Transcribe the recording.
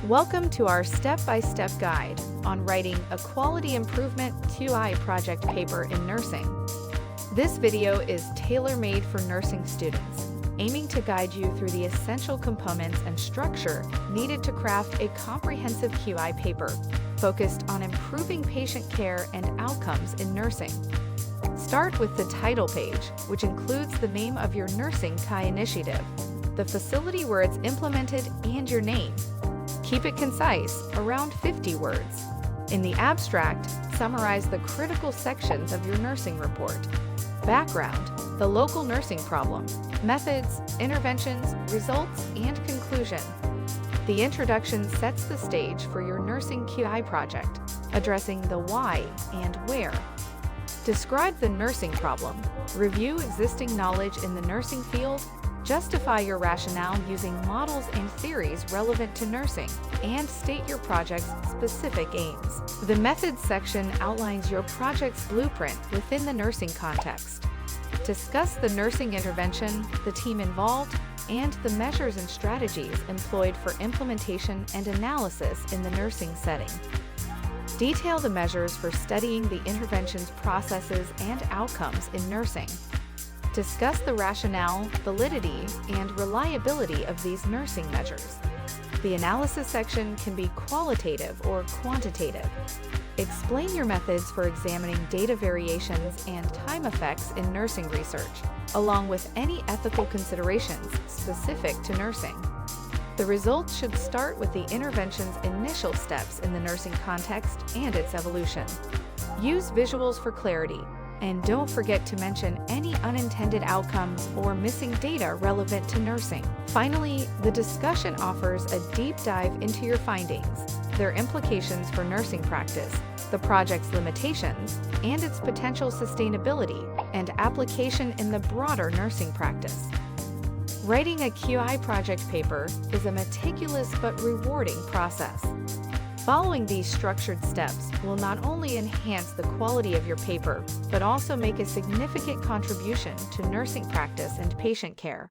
Welcome to our step-by-step guide on writing a quality improvement QI project paper in nursing. This video is tailor-made for nursing students, aiming to guide you through the essential components and structure needed to craft a comprehensive QI paper focused on improving patient care and outcomes in nursing. Start with the title page, which includes the name of your nursing QI initiative, the facility where it's implemented, and your name. Keep it concise, around 50 words. In the abstract, summarize the critical sections of your nursing report. Background, the local nursing problem, methods, interventions, results, and conclusion. The introduction sets the stage for your nursing QI project, addressing the why and where. Describe the nursing problem, review existing knowledge in the nursing field, justify your rationale using models and theories relevant to nursing, and state your project's specific aims. The methods section outlines your project's blueprint within the nursing context. Discuss the nursing intervention, the team involved, and the measures and strategies employed for implementation and analysis in the nursing setting. Detail the measures for studying the intervention's processes and outcomes in nursing. Discuss the rationale, validity, and reliability of these nursing measures. The analysis section can be qualitative or quantitative. Explain your methods for examining data variations and time effects in nursing research, along with any ethical considerations specific to nursing. The results should start with the intervention's initial steps in the nursing context and its evolution. Use visuals for clarity, and don't forget to mention any unintended outcomes or missing data relevant to nursing. Finally, the discussion offers a deep dive into your findings, their implications for nursing practice, the project's limitations, and its potential sustainability and application in the broader nursing practice. Writing a QI project paper is a meticulous but rewarding process. Following these structured steps will not only enhance the quality of your paper, but also make a significant contribution to nursing practice and patient care.